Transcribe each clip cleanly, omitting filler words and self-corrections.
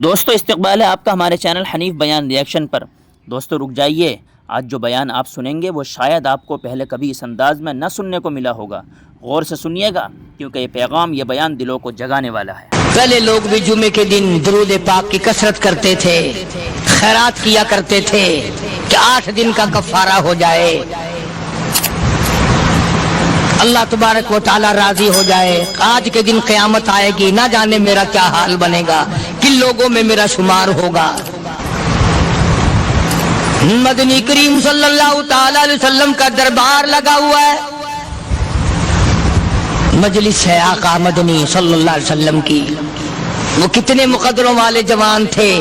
دوستو استقبال ہے آپ کا ہمارے چینل حنیف بیان ریئیکشن پر۔ دوستو رک جائیے، آج جو بیان آپ سنیں گے وہ شاید آپ کو پہلے کبھی اس انداز میں نہ سننے کو ملا ہوگا۔ غور سے سنیے گا کیونکہ یہ پیغام، یہ بیان دلوں کو جگانے والا ہے۔ پہلے لوگ بھی جمعے کے دن درود پاک کی کثرت کرتے تھے، خیرات کیا کرتے تھے کہ 8 دن کا کفارہ ہو جائے، اللہ تبارک و تعالی راضی ہو جائے۔ آج کے دن قیامت آئے گی، نہ جانے میرا کیا حال بنے گا، کن لوگوں میں میرا شمار ہوگا۔ مدنی کریم صلی اللہ تعالی علیہ وسلم کا دربار لگا ہوا ہے، مجلس ہے آقا مدنی صلی اللہ علیہ وسلم کی۔ وہ کتنے مقدروں والے جوان تھے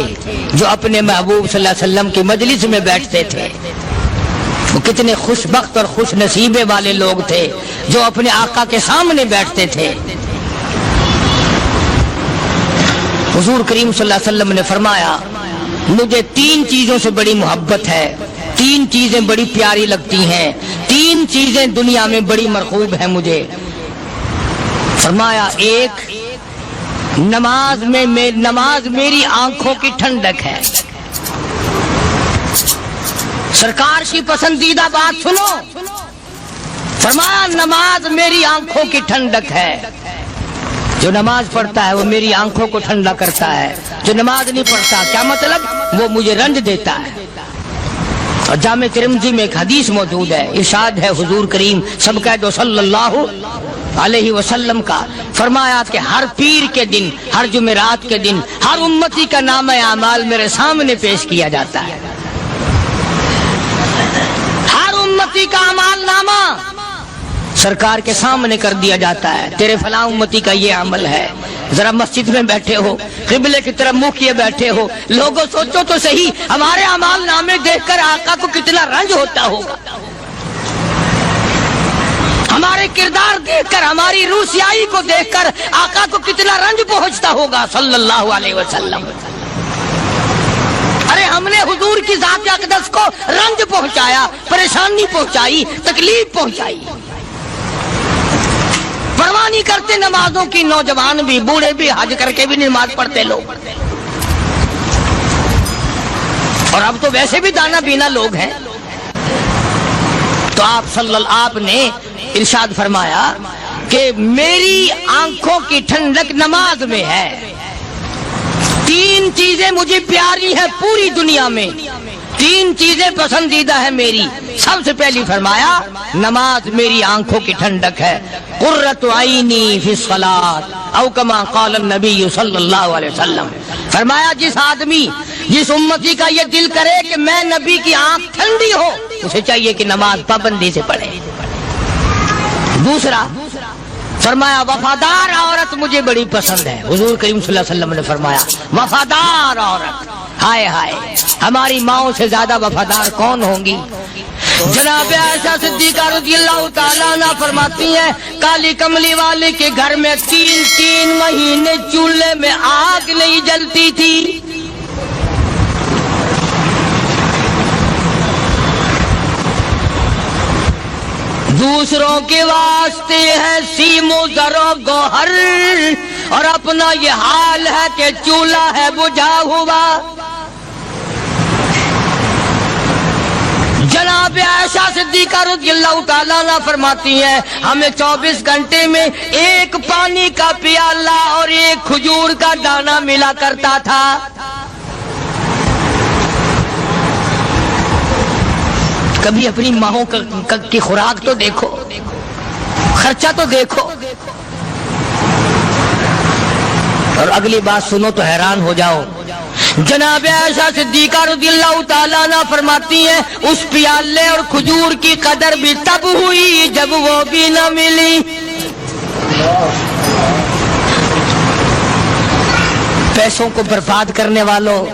جو اپنے محبوب صلی اللہ علیہ وسلم کی مجلس میں بیٹھتے تھے، وہ کتنے خوش بخت اور خوش نصیبے والے لوگ تھے جو اپنے آقا کے سامنے بیٹھتے تھے۔ حضور کریم صلی اللہ علیہ وسلم نے فرمایا، مجھے 3 چیزوں سے بڑی محبت ہے، 3 چیزیں بڑی پیاری لگتی ہیں، 3 چیزیں دنیا میں بڑی مرغوب ہیں مجھے۔ فرمایا، ایک نماز میری آنکھوں کی ٹھنڈک ہے۔ سرکار کی پسندیدہ بات سنو، فرمایا نماز میری آنکھوں کی ٹھنڈک ہے۔ جو نماز پڑھتا ہے وہ میری آنکھوں کو ٹھنڈا کرتا ہے، جو نماز نہیں پڑھتا کیا مطلب، وہ مجھے رنج دیتا ہے۔ اور جامع ترمذی میں ایک حدیث موجود ہے، ارشاد ہے حضور کریم سب کہہ دو صلی اللہ علیہ وسلم کا، فرمایا کہ ہر پیر کے دن، ہر جمعرات کے دن ہر امتی کا نامہ اعمال میرے سامنے پیش کیا جاتا ہے۔ ہر امتی کا اعمال نامہ سرکار کے سامنے کر دیا جاتا ہے، تیرے فلاں امتی کا یہ عمل ہے۔ ذرا مسجد میں بیٹھے ہو، قبلے کی طرف منہ کیے بیٹھے ہو، لوگوں سوچو تو صحیح، ہمارے اعمال نامے دیکھ کر آقا کو کتنا رنج ہوتا ہوگا، ہمارے کردار دیکھ کر، ہماری روسیائی کو دیکھ کر آقا کو کتنا رنج پہنچتا ہوگا صلی اللہ علیہ وسلم۔ ارے ہم نے حضور کی ذات اقدس کو رنج پہنچایا، پریشانی پہنچائی، تکلیف پہنچائی، پرواہ نہیں کرتے نمازوں کی، نوجوان بھی، بوڑھے بھی، حج کر کے بھی نماز پڑھتے لوگ، اور اب تو ویسے بھی دانا بینا لوگ ہیں۔ تو آپ نے ارشاد فرمایا کہ میری آنکھوں کی ٹھنڈک نماز میں ہے، 3 چیزیں مجھے پیاری ہیں پوری دنیا میں، 3 چیزیں پسندیدہ ہیں میری۔ سب سے پہلی فرمایا نماز میری آنکھوں کی ٹھنڈک ہے، قرۃ عینی فی الصلاۃ او کما قال النبی صلی اللہ علیہ وسلم۔ فرمایا جس آدمی، جس امتی کا یہ دل کرے کہ میں نبی کی آنکھ ٹھنڈی ہو، اسے چاہیے کہ نماز پابندی سے پڑھے۔ دوسرا فرمایا وفادار عورت مجھے بڑی پسند ہے۔ حضور کریم صلی اللہ علیہ وسلم نے فرمایا وفادار عورت، ہائے ہائے ہماری ماؤں سے زیادہ وفادار کون ہوں گی۔ جناب عائشہ صدیقہ رضی اللہ تعالیٰ عنہ فرماتی ہیں، کالی کملی والے کے گھر میں 3 مہینے چولہے میں آگ نہیں جلتی تھی۔ دوسروں کے واسطے ہے سیم و زر و گوہر، اور اپنا یہ حال ہے کہ چولہا ہے بجھا ہوا۔ جناب عائشہ صدیقہ رضی اللہ تعالیٰ عنہ فرماتی ہیں، ہمیں 24 گھنٹے میں 1 پانی کا پیالہ اور 1 کھجور کا دانہ ملا کرتا تھا۔ کبھی اپنی ماہوں کی خوراک تو دیکھو، خرچہ تو دیکھو، اور اگلی بات سنو تو حیران ہو جاؤ۔ جناب عائشہ صدیقہ رضی اللہ تعالیٰ عنہ فرماتی ہیں، اس پیالے اور کھجور کی قدر بھی تب ہوئی جب وہ بھی نہ ملی۔ پیسوں کو برباد کرنے والوں،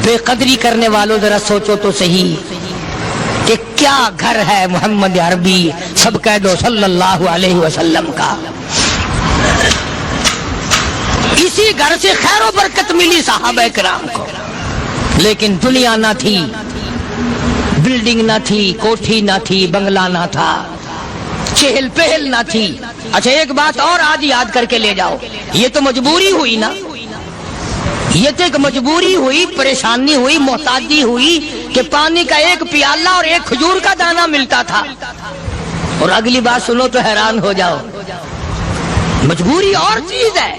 بے قدری کرنے والوں، ذرا سوچو تو صحیح کہ کیا گھر ہے محمد عربی سب کہہ دو صلی اللہ علیہ وسلم کا۔ اسی گھر سے خیر و برکت ملی صحابہ کرام کو، لیکن دنیا نہ تھی، بلڈنگ نہ تھی، کوٹھی نہ تھی، بنگلہ نہ تھا، چہل پہل نہ تھی۔ اچھا ایک بات اور آج یاد کر کے لے جاؤ، یہ تو مجبوری ہوئی نا، یہ تو ایک مجبوری ہوئی، پریشانی ہوئی، محتاجی ہوئی کہ پانی کا ایک پیالہ اور ایک کھجور کا دانہ ملتا تھا. اور اگلی بات سنو تو حیران ہو جاؤ. مجبوری اور چیز ہے،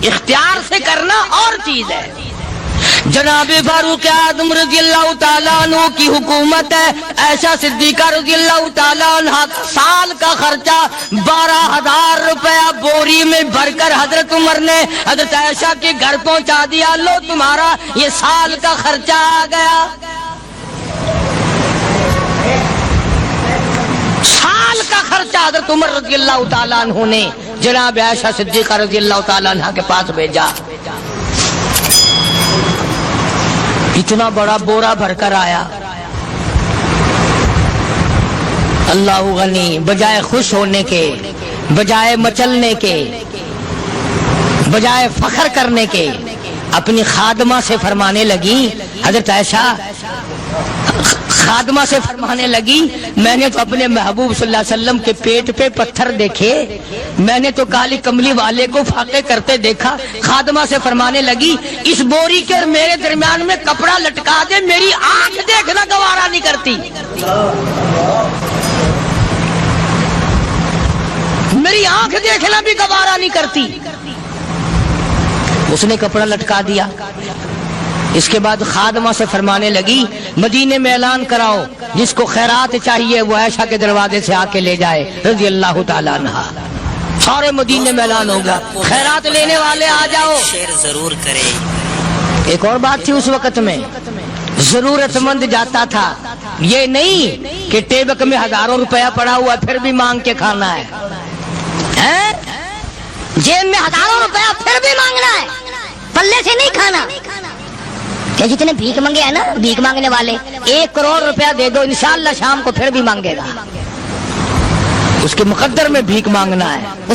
اختیار سے کرنا اور چیز ہے. جناب فاروق اعظم رضی اللہ تعالیٰ عنہ کی حکومت ہے. عائشہ صدیقہ رضی اللہ تعالیٰ عنہ سال کا خرچہ 12,000 روپیہ بوری میں بھر کر حضرت عمر نے حضرت عائشہ کے گھر پہنچا دیا. لو تمہارا یہ سال کا خرچہ آ گیا. سال کا خرچہ حضرت عمر رضی اللہ تعالیٰ عنہ نے جناب عائشہ صدیقہ رضی اللہ تعالیٰ عنہ کے پاس بھیجا. اتنا بڑا بورا بھر کر آیا. اللہ غنی، بجائے خوش ہونے کے، بجائے مچلنے کے، بجائے فخر کرنے کے، اپنی خادمہ سے فرمانے لگی. حضرت عائشہ خادمہ سے فرمانے لگی میں نے تو اپنے محبوب صلی اللہ علیہ وسلم کے پیٹ پہ پتھر دیکھے، میں نے تو کالی کملی والے کو فاقے کرتے دیکھا. خادمہ سے فرمانے لگی اس بوری کے اور میرے درمیان میں کپڑا لٹکا دے، میری آنکھ دیکھنا گوارا نہیں کرتی، میری آنکھ دیکھنا بھی گوارا نہیں کرتی. اس نے کپڑا لٹکا دیا. اس کے بعد خادمہ سے فرمانے لگی مدینے میں اعلان کراؤ جس کو خیرات چاہیے وہ عائشہ کے دروازے سے آ کے لے جائے رضی اللہ تعالیٰ عنہ. سارے مدینے میں اعلان ہوگا خیرات لینے والے آ جاؤ. شیئر ضرور کرے. ایک اور بات تھی اس وقت میں، ضرورت مند جاتا تھا، یہ نہیں کہ ٹیبک میں ہزاروں روپیہ پڑا ہوا پھر بھی مانگ کے کھانا ہے. جیب میں ہزاروں روپیہ پھر بھی مانگنا ہے، پلے سے نہیں کھانا. کہ جتنے بھیک مانگے ہیں نا بھیک مانگنے والے، 1 کروڑ روپیہ دے دو انشاءاللہ شام کو پھر بھی مانگے گا. اس کے مقدر میں بھیک مانگنا ہے.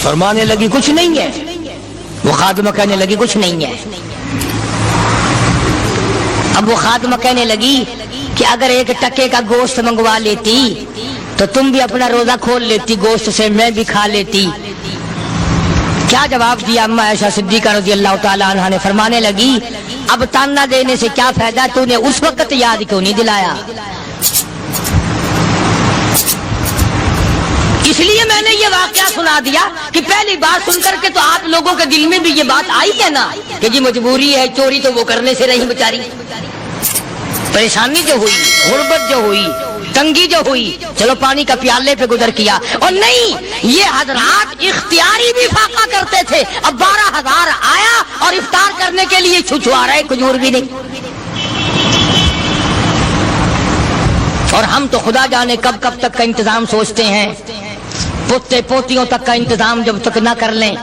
فرمانے لگی کچھ نہیں ہے. وہ خادمہ کہنے لگی کچھ نہیں ہے. اب وہ خادمہ کہنے لگی کہ اگر 1 ٹکے کا گوشت منگوا لیتی تو تم بھی اپنا روزہ کھول لیتی گوشت سے، میں بھی کھا لیتی. کیا جواب دیا اما عائشہ صدیقہ رضی اللہ تعالیٰ عنہ نے؟ فرمانے لگی اب تانا دینے سے کیا فائدہ، تو نے اس وقت یاد کیوں نہیں دلایا؟ اس لیے میں نے یہ واقعہ سنا دیا کہ پہلی بات سن کر کے تو آپ لوگوں کے دل میں بھی یہ بات آئی ہے نا کہ جی مجبوری ہے، چوری تو وہ کرنے سے رہی بیچاری. پریشانی جو ہوئی، غربت جو ہوئی، تنگی جو ہوئی، چلو پانی کا پیالے پہ گزر کیا. اور نہیں، یہ حضرات اختیاری بھی فاقہ کرتے تھے. اب 12,000 آیا اور افطار کرنے کے لیے چھچوا رہے، کھجور بھی نہیں. اور ہم تو خدا جانے کب کب تک کا انتظام سوچتے ہیں. پوتے پوتیوں تک کا انتظام جب تک نہ کر لیں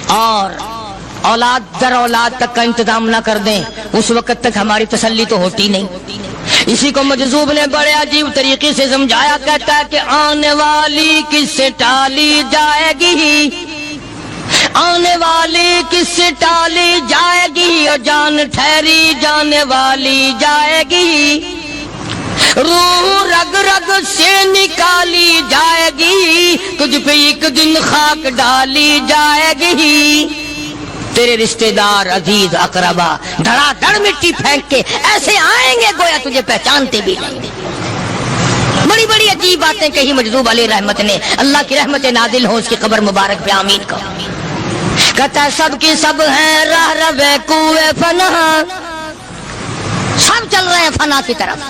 اور اولاد در اولاد تک کا انتظام نہ کر دیں اس وقت تک ہماری تسلی تو ہوتی نہیں. اسی کو مجذوب نے بڑے عجیب طریقے سے سمجھایا، کہتا ہے کہ آنے والی کس سے ٹالی جائے گی، آنے والی کس سے ٹالی جائے گی، اور جان ٹھہری جانے والی جائے گی، روح رگ رگ سے نکالی جائے گی، تجھ پہ ایک دن خاک ڈالی جائے گی. تیرے رشتہ دار عزیز اقربا دھڑا دھڑ مٹی پھینک کے ایسے آئیں گے گویا تجھے پہچانتے بھی نہیں. بڑی بڑی عجیب باتیں کہی مجذوب علیہ رحمت نے. اللہ کی رحمت نازل ہو اس کی قبر مبارک پہ آمین کو. کہتا ہے سب کی سب ہیں راہ روے کوئے فنا، سب چل رہے ہیں فنا کی طرف.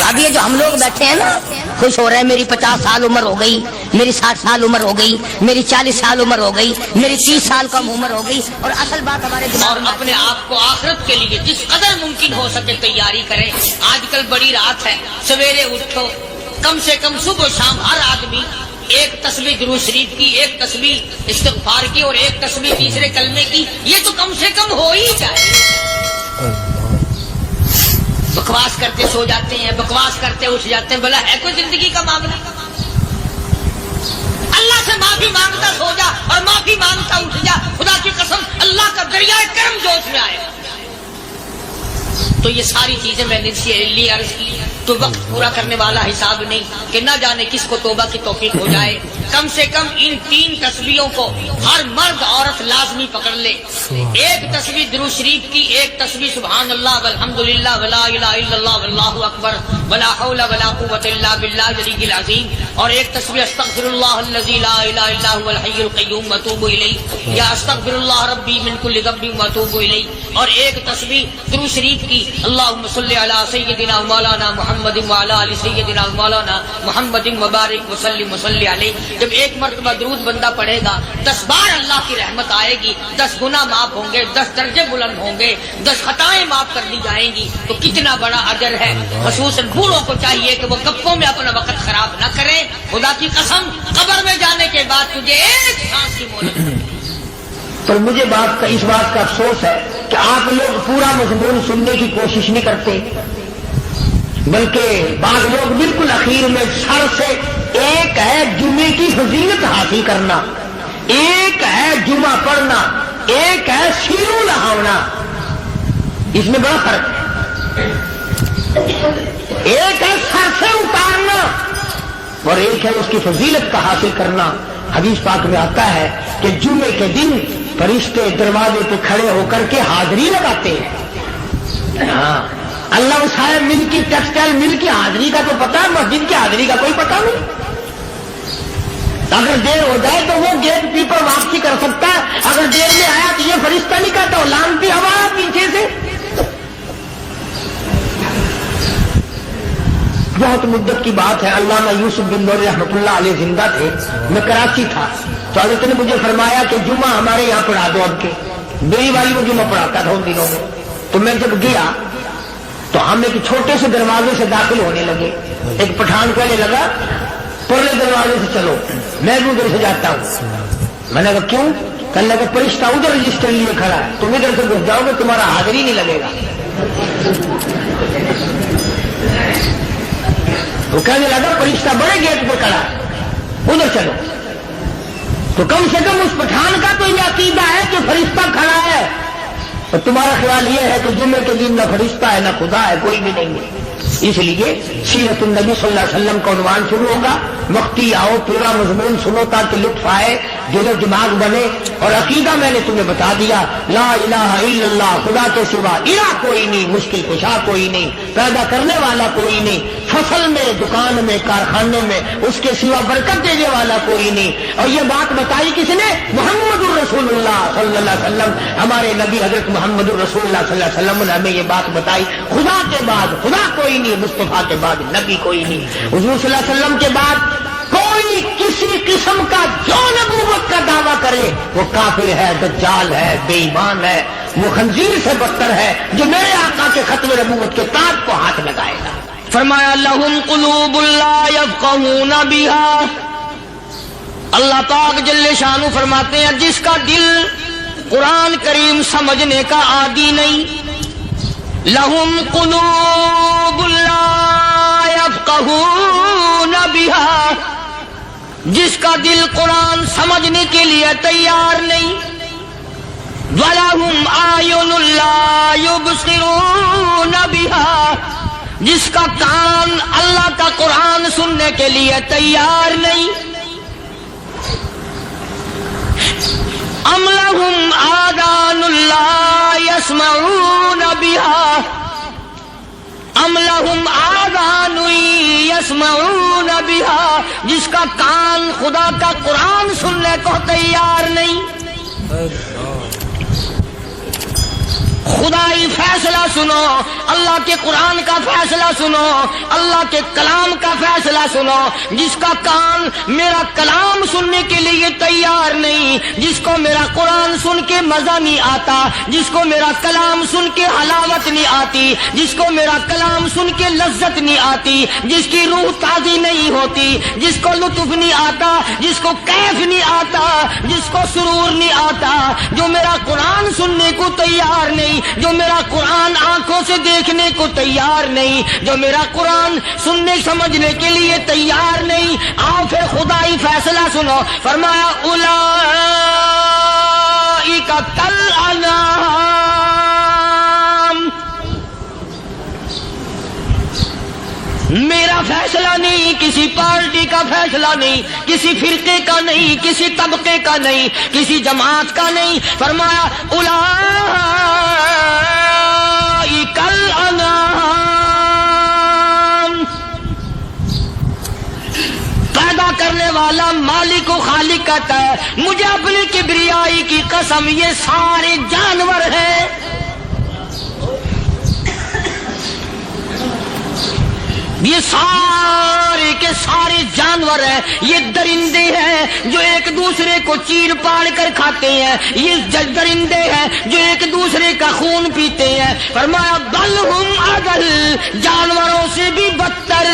اب یہ جو ہم لوگ بیٹھے ہیں نا خوش ہو رہے ہیں، میری 50 سال عمر ہو گئی، میری 60 سال عمر ہو گئی، میری 40 سال عمر ہو گئی، میری 30 سال کم عمر ہو گئی. اور اصل بات ہمارے اور اپنے آپ کو آخرت کے لیے جس قدر ممکن ہو سکے تیاری کریں. آج کل بڑی رات ہے، سویرے اٹھو، کم سے کم صبح و شام ہر آدمی 1 تسبیح درود شریف کی، 1 تسبیح استغفار کی اور 1 تسبیح تیسرے کلمے کی، یہ تو کم سے کم ہو ہی جائے. بکواس کرتے سو جاتے ہیں، بکواس کرتے اٹھ جاتے ہیں. بلا ہے کوئی زندگی کا معاملہ؟ اللہ سے معافی مانگتا سو جا اور معافی مانگتا اٹھ جا. خدا کی قسم اللہ کا دریائے کرم جوش میں آئے. تو یہ ساری چیزیں میں نے عرض کی تو وقت پورا کرنے والا حساب نہیں کہ نہ جانے کس کو توبہ کی توفیق ہو جائے. کم سے کم ان 3 تسبیحوں کو ہر مرد عورت لازمی پکڑ لے. ایک تسبیح درود شریف کی، ایک تسبیح سبحان اللہ والحمدللہ ولا الہ الا اللہ واللہ اکبر ولا حول ولا قوۃ الا باللہ العلی العظیم، اور ایک تسبیح استغفر اللہ الذی لا الہ الا هو الحی القیوم واتوب الیہ یا استغفر اللہ ربی من کل ذنب واتوب الیہ، اور ایک تسبیح درود شریف کی اللہم صلی علی سیدنا مولانا محمد وعلی آل سیدنا مولانا محمد مبارک وسلم وصلی علیہ. جب ایک مرتبہ درود بندہ پڑھے گا 10 بار اللہ کی رحمت آئے گی، 10 گناہ معاف ہوں گے، 10 درجے بلند ہوں گے، 10 خطائیں معاف کر دی جائیں گی. تو کتنا بڑا اجر ہے. خصوصاً بوڑھوں کو چاہیے کہ وہ گپوں میں اپنا وقت خراب نہ کریں. خدا کی قسم قبر میں جانے کے بعد تجھے ایک سانس کی مہلت ملے گی. پر مجھے اس بات کا افسوس ہے کہ آپ لوگ پورا مضمون سننے کی کوشش نہیں کرتے، بلکہ بعض لوگ بالکل اخیر میں سر سے، ایک ہے جمعے کی فضیلت حاصل کرنا، ایک ہے جمعہ پڑھنا، ایک ہے سیروں نہاونا. اس میں بڑا فرق ہے. ایک ہے سر سے اتارنا اور ایک ہے اس کی فضیلت کا حاصل کرنا. حدیث پاک میں آتا ہے کہ جمعے کے دن فرشتے دروازے پہ کھڑے ہو کر کے حاضری لگاتے ہیں. ہاں، اللہ صاحب مل کی ٹیکسٹائل مل کی حاضری کا تو پتا ہے، مسجد کی حاضری کا کوئی پتا نہیں. اگر دیر ہو جائے تو وہ گیٹ کیپر واپسی کر سکتا ہے، اگر دیر میں آیا تو یہ فرشتہ نہیں کہتا، لانتی ہوا پیچھے سے. بہت مدت کی بات ہے، علامہ یوسف بن نور رحمۃ اللہ علیہ زندہ تھے. میں کراچی تھا تو حضرت نے مجھے فرمایا کہ جمعہ ہمارے یہاں پڑھا دو. اب کے میری والی وہ جمعہ پڑھاتا تھا ان دنوں میں. تو میں جب گیا تو ہم ایک چھوٹے سے دروازے سے داخل ہونے لگے. ایک پٹھان کہنے لگا پرلے دروازے سے چلو، میں بھی ادھر سے جاتا ہوں. میں نے کہا کیوں؟ کہنے لگا فرشتہ ادھر رجسٹر لیے کھڑا ہے، تم ادھر سے گھس جاؤ گے تمہارا حاضری نہیں لگے گا. وہ کہنے لگا فرشتہ بڑے گیٹ پر کھڑا ہے، ادھر چلو. تو کم سے کم اس پٹھان کا تو یہ عقیدہ ہے کہ فرشتہ کھڑا ہے، اور تمہارا خیال یہ ہے کہ جمعے کے دن نہ فرشتہ ہے نہ خدا ہے، کوئی بھی نہیں ہے. اس لیے سیرت النبی صلی اللہ علیہ وسلم کا عنوان شروع ہوگا. وقتی آؤ پورا مضمون سنو تاکہ لطف آئے، دل و دماغ بنے. اور عقیدہ میں نے تمہیں بتا دیا، لا الہ الا اللہ، خدا کے سوا الہ کوئی نہیں، مشکل کشا کوئی نہیں، پیدا کرنے والا کوئی نہیں، فصل میں، دکان میں، کارخانے میں اس کے سوا برکت دینے والا کوئی نہیں. اور یہ بات بتائی کس نے؟ محمد الرسول اللہ صلی اللہ علیہ وسلم. ہمارے نبی حضرت محمد الرسول اللہ صلی اللہ علیہ وسلم نے ہمیں یہ بات بتائی. خدا کے بعد خدا کوئی نہیں، مصطفیٰ کے بعد نبی کوئی نہیں. حضور صلی اللہ علیہ وسلم کے بعد کوئی کسی قسم کا جو نبوت کا دعویٰ کرے وہ کافر ہے، دجال ہے، بے ایمان ہے، وہ خنزیر سے بدتر ہے جو میرے آقا کے ختم نبوت کے تاج کو ہاتھ لگائے گا. فرمایا لہم قلوب لا یفقہون بہا. اللہ پاک جل شانہ فرماتے ہیں جس کا دل قرآن کریم سمجھنے کا عادی نہیں. لہم قلوب لا یفقہون بہا، جس کا دل قرآن سمجھنے کے لیے تیار نہیں. وَلَهُمْ أَعْيُنٌ لَا يُبْصِرُونَ بِهَا، جس کا کان اللہ کا قرآن سننے کے لیے تیار نہیں. أَمْ لَهُمْ آذَانٌ لَا يَسْمَعُونَ بِهَا، أَمْ لَهُمْ آذَانٌ يَسْمَعُونَ بِهَا، جس کا کان خدا کا قرآن سننے کو تیار نہیں. خدائی فیصلہ سنو، اللہ کے قرآن کا فیصلہ سنو، اللہ کے کلام کا فیصلہ سنو. جس کا کان میرا کلام سننے کے لیے تیار نہیں، جس کو میرا قرآن سن کے مزہ نہیں آتا، جس کو میرا کلام سن کے حلاوت نہیں آتی، جس کو میرا کلام سن کے لذت نہیں آتی، جس کی روح تازی نہیں ہوتی، جس کو لطف نہیں آتا، جس کو کیف نہیں آتا، جس کو سرور نہیں آتا، جو میرا قرآن سننے کو تیار نہیں، جو میرا قرآن آنکھوں سے دیکھنے کو تیار نہیں، جو میرا قرآن سننے سمجھنے کے لیے تیار نہیں. آؤ پھر خدائی فیصلہ سنو. فرمایا اولئک کالانعام، میرا فیصلہ نہیں، کسی پارٹی کا فیصلہ نہیں، کسی فرقے کا نہیں، کسی طبقے کا نہیں، کسی جماعت کا نہیں. فرمایا اولئک الانعام. پیدا کرنے والا مالک و خالق کہتا ہے مجھے اپنی کبریائی کی قسم یہ سارے جانور ہیں. یہ سارے کے سارے جانور ہیں، یہ درندے ہیں جو ایک دوسرے کو چیر پاڑ کر کھاتے ہیں، یہ درندے ہیں جو ایک دوسرے کا خون پیتے ہیں. فرمایا بل ہم اضل، جانوروں سے بھی بدتر.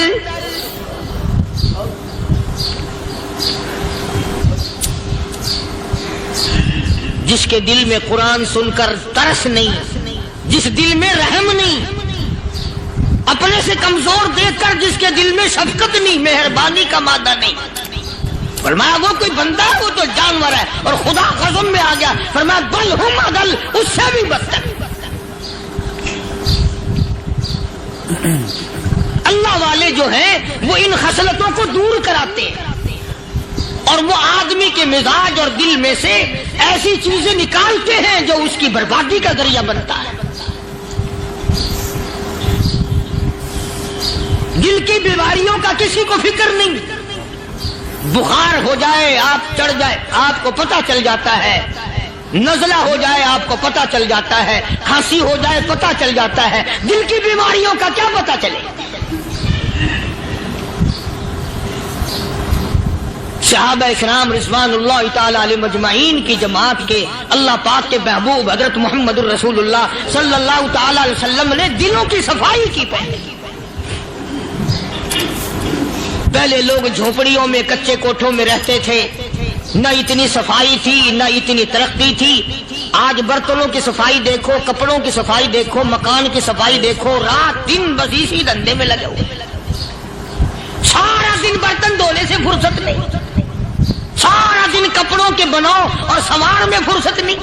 جس کے دل میں قرآن سن کر ترس نہیں، جس دل میں رحم نہیں، اپنے سے کمزور دیکھ کر جس کے دل میں شفقت نہیں، مہربانی کا مادہ نہیں. فرمایا وہ کوئی بندہ ہے، وہ تو جانور ہے. اور خدا قسم میں آ گیا فرمایا بل ہم اضل، اس سے بھی بدتر. اللہ والے جو ہیں وہ ان خصلتوں کو دور کراتے ہیں اور وہ آدمی کے مزاج اور دل میں سے ایسی چیزیں نکالتے ہیں جو اس کی بربادی کا ذریعہ بنتا ہے. دل کی بیماریوں کا کسی کو فکر نہیں. بخار ہو جائے آپ چڑھ جائے آپ کو پتہ چل جاتا ہے، نزلہ ہو جائے آپ کو پتہ چل جاتا ہے، کھانسی ہو جائے پتہ چل جاتا ہے. دل کی بیماریوں کا کیا پتہ چلے؟ صحابہ اکرام رضوان اللہ تعالی علیہم اجمعین کی جماعت کے اللہ پاک کے محبوب حضرت محمد الرسول اللہ صلی اللہ تعالی علیہ وسلم نے دلوں کی صفائی کی. پہلے لوگ جھونپڑیوں میں کچے کوٹھوں میں رہتے تھے، نہ اتنی صفائی تھی نہ اتنی ترقی تھی. آج برتنوں کی صفائی دیکھو، کپڑوں کی صفائی دیکھو، مکان کی صفائی دیکھو، رات دن بس اسی دھندے میں لگے ہوئے. سارا دن برتن دھونے سے فرصت نہیں، سارا دن کپڑوں کے بناؤ اور سنوار میں فرصت نہیں.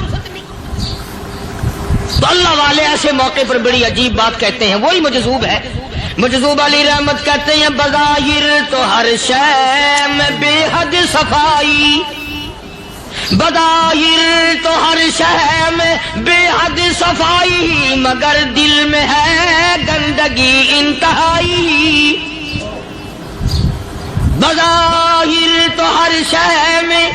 تو اللہ والے ایسے موقع پر بڑی عجیب بات کہتے ہیں. وہی مجذوب ہے، مجذوب علی رحمت کہتے ہیں بظاہر تو ہر شے میں بے حد صفائی، بظاہر تو ہر شے میں بے حد صفائی، مگر دل میں ہے گندگی انتہائی. بظاہر تو ہر شے میں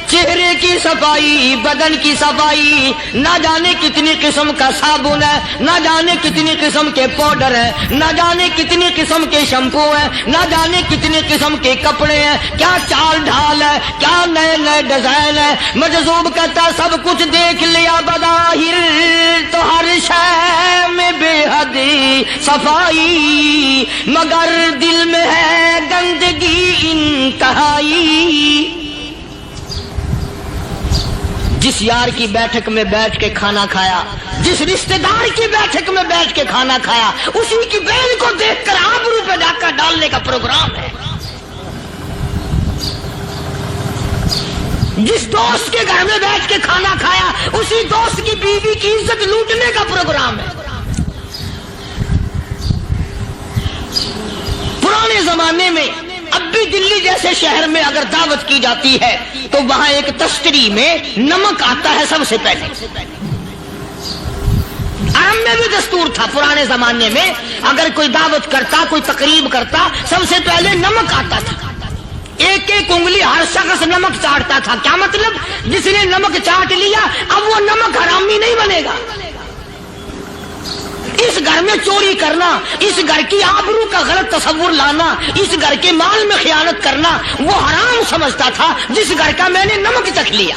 چہرے کی صفائی، بدن کی صفائی، نہ جانے کتنی قسم کا صابن ہے، نہ جانے کتنی قسم کے پاؤڈر ہے، نہ جانے کتنی قسم کے شیمپو ہیں، نہ جانے کتنی قسم کے کپڑے ہیں، کیا چال ڈھال ہے، کیا نئے نئے ڈیزائن ہے. مجذوب کہتا سب کچھ دیکھ لیا، بظاہر تو ہر شے میں بے حد صفائی، مگر دل میں ہے گندگی انتہائی. جس یار کی بیٹھک میں بیٹھ کے کھانا کھایا، جس رشتہ دار کی بیٹھک میں بیٹھ کے کھانا کھایا، اسی کی بہن کو دیکھ کر آبرو پہ ڈاکہ ڈالنے کا پروگرام ہے. جس دوست کے گھر میں بیٹھ کے کھانا کھایا، اسی دوست کی بیوی کی عزت لوٹنے کا پروگرام ہے. پرانے زمانے میں اب بھی دلی جیسے شہر میں اگر دعوت کی جاتی ہے تو وہاں ایک تشتری میں نمک آتا ہے سب سے پہلے. عام میں بھی دستور تھا پرانے زمانے میں، اگر کوئی دعوت کرتا، کوئی تقریب کرتا، سب سے پہلے نمک آتا تھا. ایک ایک انگلی ہر شخص نمک چاٹتا تھا. کیا مطلب؟ جس نے نمک چاٹ لیا اب وہ نمک حرامی نہیں بنے گا. اس گھر میں چوری کرنا، اس گھر کی آبرو کا غلط تصور لانا، اس گھر کے مال میں خیانت کرنا وہ حرام سمجھتا تھا جس گھر کا میں نے نمک چکھ لیا.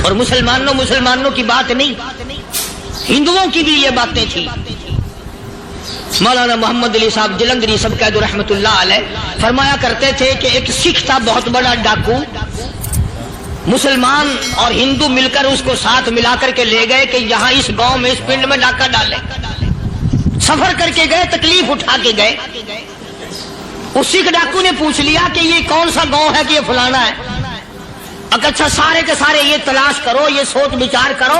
اور مسلمانوں کی بات نہیں، ہندوؤں کی بھی یہ باتیں تھی. مولانا محمد علی صاحب جلندری سب قید رحمت اللہ علیہ فرمایا کرتے تھے کہ ایک سکھ تھا بہت بڑا ڈاکو، مسلمان اور ہندو مل کر اس کو ساتھ ملا کر کے لے گئے کہ یہاں اس گاؤں میں اس پنڈ میں ڈاکہ ڈالیں. سفر کر کے گئے، تکلیف اٹھا کے گئے. اس سکھ ڈاکو نے پوچھ لیا کہ یہ کون سا گاؤں ہے کہ یہ فلانا ہے. اچھا سارے کے سارے یہ تلاش کرو، یہ سوچ بچار کرو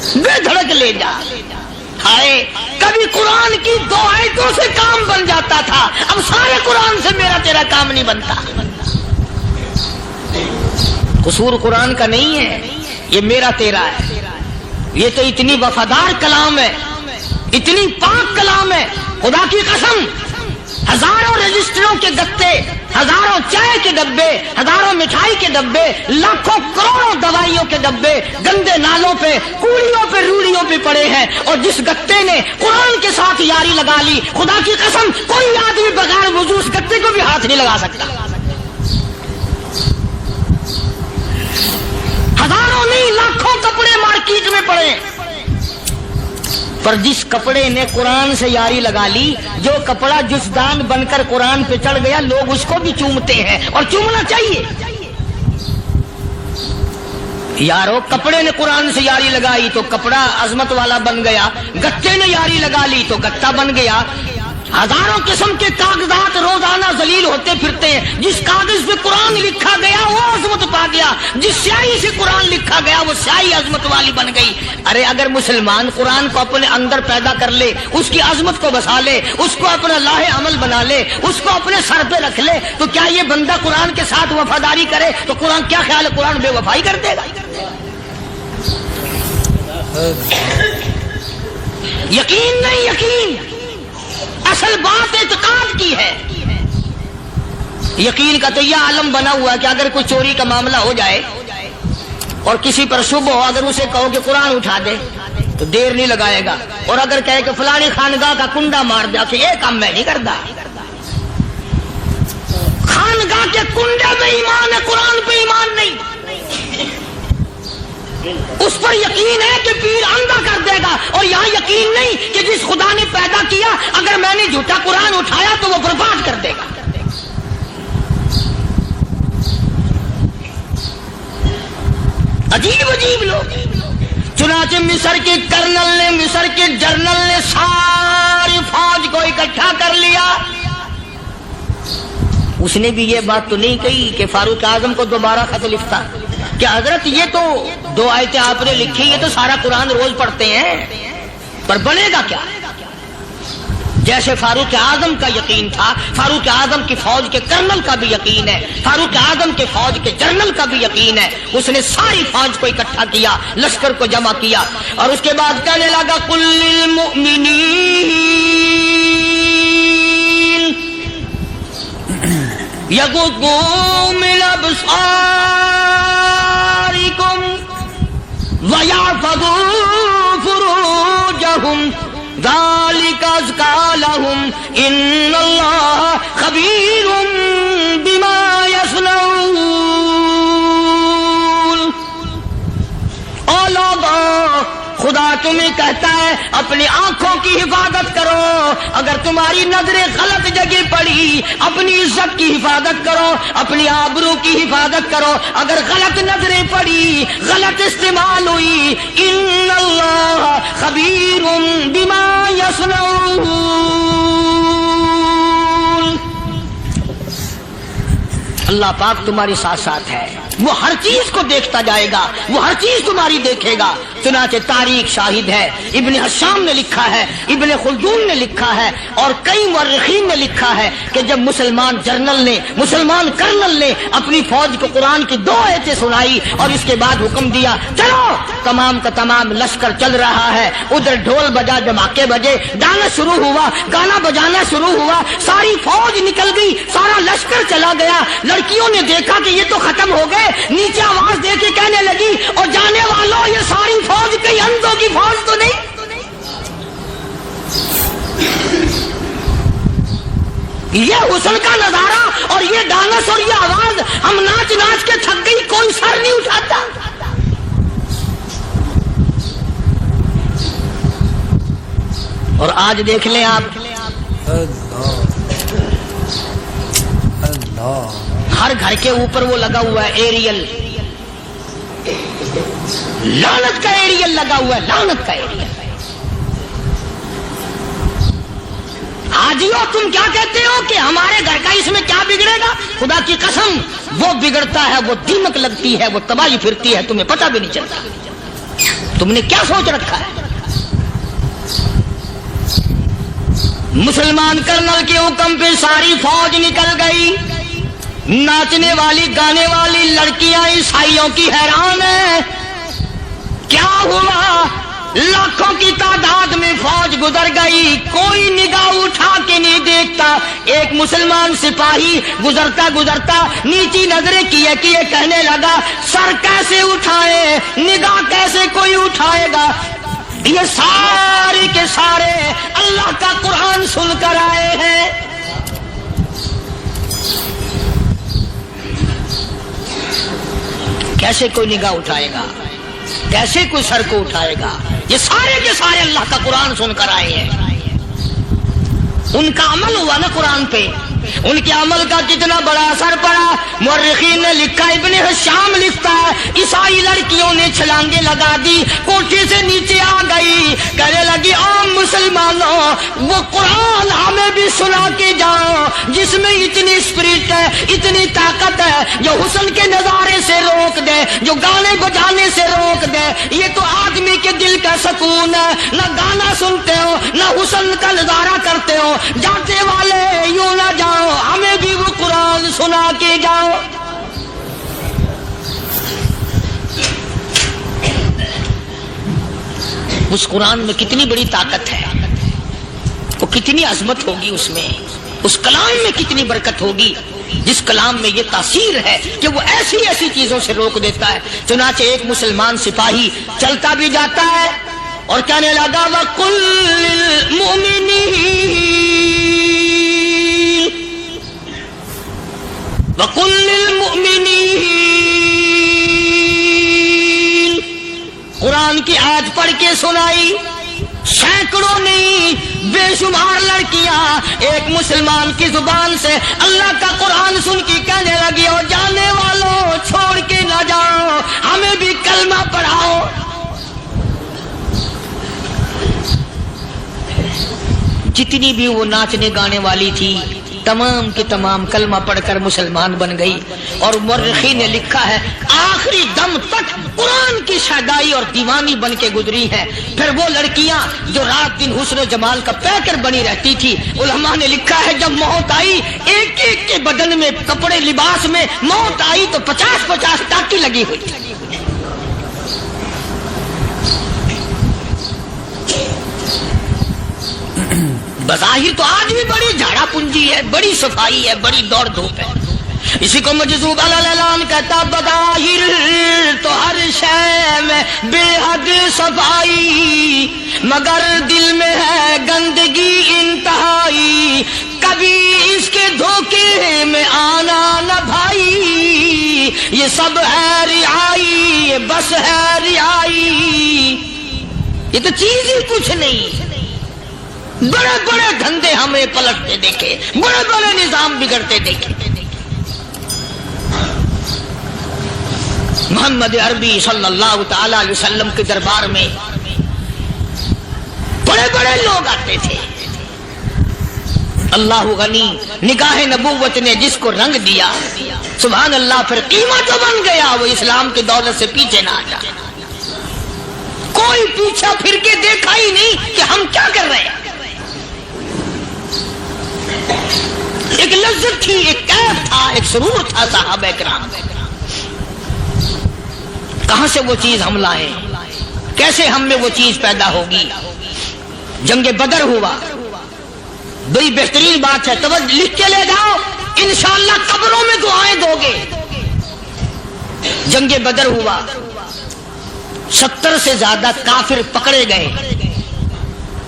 بے دھڑک لے جا. ہائے کبھی قرآن کی 2 آیتوں سے کام بن جاتا تھا، اب سارے قرآن سے میرا تیرا کام نہیں بنتا. قصور قرآن کا نہیں ہے، یہ میرا تیرا ہے. یہ تو اتنی وفادار کلام ہے، اتنی پاک کلام ہے، خدا کی قسم. ہزاروں رجسٹروں کے گتے، ہزاروں چائے کے ڈبے، ہزاروں مٹھائی کے ڈبے، لاکھوں کروڑوں دوائیوں کے ڈبے گندے نالوں پہ، کوڑیوں پہ، روڑیوں پہ پڑے ہیں، اور جس گتے نے قرآن کے ساتھ یاری لگا لی، خدا کی قسم کوئی آدمی بغیر وضو اس گتے کو بھی ہاتھ نہیں لگا سکتا. ہزاروں نہیں لاکھوں کپڑے مارکیٹ میں پڑے، پر جس کپڑے نے قرآن سے یاری لگا لی، جو کپڑا جسدان بن کر قرآن پہ چڑھ گیا، لوگ اس کو بھی چومتے ہیں، اور چومنا چاہیے. یارو کپڑے نے قرآن سے یاری لگائی تو کپڑا عظمت والا بن گیا، گتے نے یاری لگا لی تو گتا بن گیا. ہزاروں قسم کے کاغذات روزانہ ذلیل ہوتے پھرتے ہیں، جس کاغذ پہ قرآن لکھا گیا وہ عظمت پا گیا، جس سیاہی سے قرآن لکھا گیا وہ سیاہی عظمت والی بن گئی. ارے اگر مسلمان قرآن کو اپنے اندر پیدا کر لے، اس کی عظمت کو بسا لے، اس کو اپنا لاہ عمل بنا لے، اس کو اپنے سر پہ رکھ لے، تو کیا یہ بندہ قرآن کے ساتھ وفاداری کرے تو قرآن کیا خیال ہے قرآن بے وفائی کر دے گا؟ یقین نہیں، یقین اصل بات اعتقاد کی ہے. یقین کا تو یہ عالم بنا ہوا ہے کہ اگر کوئی چوری کا معاملہ ہو جائے اور کسی پر شبہ ہو، اگر اسے کہو کہ قرآن اٹھا دے تو دیر نہیں لگائے گا، اور اگر کہے کہ فلانی خانگاہ کا کنڈا مار دیا کہ یہ کام میں نہیں کرتا. خانگاہ کے کنڈے پہ ایمان ہے، قرآن پہ ایمان نہیں. اس پر یقین ہے کہ پیر اندھا کر دے گا، اور یہاں یقین نہیں کہ جس خدا نے پیدا کیا اگر میں نے جھوٹا قرآن اٹھایا تو وہ برباد کر دے گا. عجیب عجیب لوگ. چنانچہ مصر کے کرنل نے، مصر کے جنرل نے ساری فوج کو اکٹھا کر لیا. اس نے بھی یہ بات تو نہیں کہی کہ فاروق اعظم کو دوبارہ خط لکھتا کہ حضرت یہ تو 2 آیتیں آپ نے لکھی، یہ تو سارا قرآن روز پڑھتے ہیں، پر بنے گا کیا؟ جیسے فاروق اعظم کا یقین تھا، فاروق اعظم کی فوج کے کرنل کا بھی یقین ہے، فاروق اعظم کے فوج کے جنرل کا بھی یقین ہے. اس نے ساری فوج کو اکٹھا کیا، لشکر کو جمع کیا، اور اس کے بعد کہنے لگا قل للمؤمنین یغضوا من ابصارکم وَيَحْفَظُوا فُرُوجَهُمْ ذَلِكَ أَزْكَىٰ لَهُمْ إِنَّ اللَّهَ خَبِيرٌ بِمَا يَصْنَعُونَ. او لوگو، خدا تمہیں کہتا ہے اپنی آنکھوں کی حفاظت کرو. اگر تمہاری نظریں غلط جگہ پڑی، اپنی عزت کی حفاظت کرو، اپنی آبرو کی حفاظت کرو. اگر غلط نظریں پڑی، غلط استعمال ہوئی، ان اللہ خبیر بما یصنعون. اللہ پاک تمہارے ساتھ ساتھ ہے، وہ ہر چیز کو دیکھتا جائے گا، وہ ہر چیز تمہاری دیکھے گا. چنانچہ تاریخ شاہد ہے، ابن حشام نے لکھا ہے، ابن خلدون نے لکھا ہے، اور کئی مورخین نے لکھا ہے کہ جب مسلمان جنرل نے، مسلمان کرنل نے اپنی فوج کو قرآن کی 2 آیتیں سنائی اور اس کے بعد حکم دیا چلو، تمام کا تمام لشکر چل رہا ہے. ادھر ڈھول بجا، دھماکے بجے، گانا شروع ہوا، گانا بجانا شروع ہوا، ساری فوج نکل گئی، سارا لشکر چلا گیا. لڑکیوں نے دیکھا کہ یہ تو ختم ہو گئے، نیچے آواز دے کے کہنے لگی اور جانے والوں یہ ساری فوج کئی اندھوں کی فوج تو نہیں. یہ حسن کا نظارہ اور یہ ڈانس اور یہ آواز، ہم ناچ ناچ کے تھک گئی، کوئی سر نہیں اٹھاتا. اور آج دیکھ لیں آپ، ہر گھر کے اوپر وہ لگا ہوا ہے ایریل، لعنت کا ایریل لگا ہوا ہے، لعنت کا ایریل. حاجیو تم کیا کہتے ہو کہ ہمارے گھر کا اس میں کیا بگڑے گا؟ خدا کی قسم وہ بگڑتا ہے، وہ دیمک لگتی ہے، وہ تباہی پھرتی ہے، تمہیں پتہ بھی نہیں چلتا. تم نے کیا سوچ رکھا ہے؟ مسلمان کرنل کے حکم پہ ساری فوج نکل گئی. ناچنے والی گانے والی لڑکیاں عیسائیوں کی حیران ہیں. کیا ہوا؟ لاکھوں کی تعداد میں فوج گزر گئی، کوئی نگاہ اٹھا کے نہیں دیکھتا. ایک مسلمان سپاہی گزرتا گزرتا نیچی نظریں کیے کیے کہنے لگا سر کیسے اٹھائے، نگاہ کیسے کوئی اٹھائے گا؟ یہ سارے کے سارے اللہ کا قرآن سن کر آئے ہیں. کیسے کوئی نگاہ اٹھائے گا؟ کیسے کوئی سر کو اٹھائے گا؟ یہ سارے کے سارے اللہ کا قرآن سن کر آئے ہیں. ان کا عمل ہوا نا قرآن پہ، ان کے عمل کا کتنا بڑا اثر پڑا. مورخین نے لکھا، ابن حشام لکھتا ہے عیسائی لڑکیوں نے چھلانگے لگا دی، کوٹھی سے نیچے آ گئی، کہنے لگی عام مسلمانوں وہ قرآن ہمیں بھی سنا کے جاؤ جس میں اتنی اسپرٹ ہے، اتنی طاقت ہے، جو حسن کے نظارے سے روک دے، جو گانے بجانے سے روک دے. یہ تو آدمی کے دل کا سکون ہے. نہ گانا سنتے ہو نہ حسن کا نظارہ کرتے ہو. جاتے والے یوں نہ جاؤ، ہمیں بھی وہ قرآن سنا کے جاؤ. اس قرآن میں کتنی بڑی طاقت ہے، وہ کتنی عظمت ہوگی اس میں، اس کلام میں کتنی برکت ہوگی، جس کلام میں یہ تاثیر ہے کہ وہ ایسی ایسی چیزوں سے روک دیتا ہے. چنانچہ ایک مسلمان سپاہی چلتا بھی جاتا ہے اور کہنے لگا وَقُلْ لِلْمُؤْمِنِينَ وَقُلْ لِلْمُؤْمِنِينَ. قرآن کی آیت پڑھ کے سنائی. سینکڑوں نہیں بے شمار لڑکیاں ایک مسلمان کی زبان سے اللہ کا قرآن سن کے کہنے لگی اور جانے والوں چھوڑ کے نہ جاؤ، ہمیں بھی کلمہ پڑھاؤ. جتنی بھی وہ ناچنے گانے والی تھی تمام کی تمام کلمہ پڑھ کر مسلمان بن گئی. اور مورخین نے لکھا ہے آخری دم تک قرآن کی شیدائی اور دیوانی بن کے گزری ہے. پھر وہ لڑکیاں جو رات دن حسن و جمال کا پیکر بنی رہتی تھی، علماء نے لکھا ہے جب موت آئی ایک ایک کے بدن میں کپڑے لباس میں موت آئی تو 50-50 ٹاکی لگی ہوئی تھی. بظاہر تو آج بھی بڑی جھاڑا پنجی ہے، بڑی صفائی ہے، بڑی دوڑ دھوپ ہے. اسی کو مجذوب الالان کہتا بظاہر تو ہر شے میں بے حد صفائی، مگر دل میں ہے گندگی انتہائی، کبھی اس کے دھوکے میں آنا نہ بھائی، یہ سب ہے رعائی، یہ بس ہے رعائی. یہ تو چیز ہی کچھ نہیں. بڑے بڑے دھندے ہمیں پلٹتے دیکھے، بڑے بڑے نظام بگڑتے دیکھے. محمد عربی صلی اللہ تعالی علیہ وسلم کے دربار میں بڑے بڑے لوگ آتے تھے. اللہ غنی، نگاہ نبوت نے جس کو رنگ دیا سبحان اللہ، پھر قیمت جو بن گیا وہ اسلام کی دولت سے پیچھے نہ آ جائے. کوئی پیچھا پھر کے دیکھا ہی نہیں کہ ہم کیا کر رہے ہیں. ایک لذت تھی، ایک کیف تھا، ایک سرور تھا صحابہ کرام. کہاں سے وہ چیز ہم لائے؟ کیسے ہم میں وہ چیز پیدا ہوگی؟ جنگ بدر ہوا، بڑی بہترین بات ہے، توجہ لکھ کے لے جاؤ، انشاءاللہ قبروں میں دعائیں دو گے. جنگ بدر ہوا، 70 سے زیادہ کافر پکڑے گئے،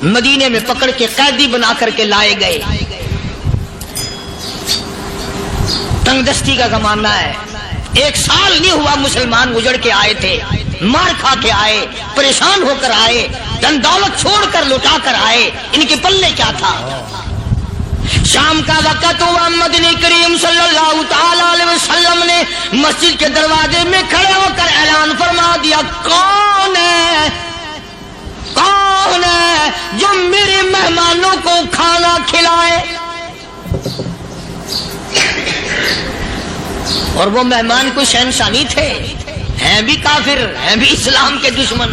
مدینے میں پکڑ کے قیدی بنا کر کے لائے گئے. تنگ دستی کا زمانہ ہے، 1 سال نہیں ہوا مسلمان اجڑ کے آئے تھے، مار کھا کے آئے، پریشان ہو کر آئے، دن دولت چھوڑ کر لٹا کر آئے. ان کے پلے کیا تھا؟ شام کا وقت ہوا، مدنی کریم صلی اللہ تعالی علیہ وسلم نے مسجد کے دروازے میں کھڑے ہو کر اعلان فرما دیا کون ہے، کون ہے جو میرے مہمانوں کو کھانا کھلائے. اور وہ مہمان کوئی شہنشاہ نہیں تھے، ہیں بھی کافر، ہیں بھی اسلام کے دشمن.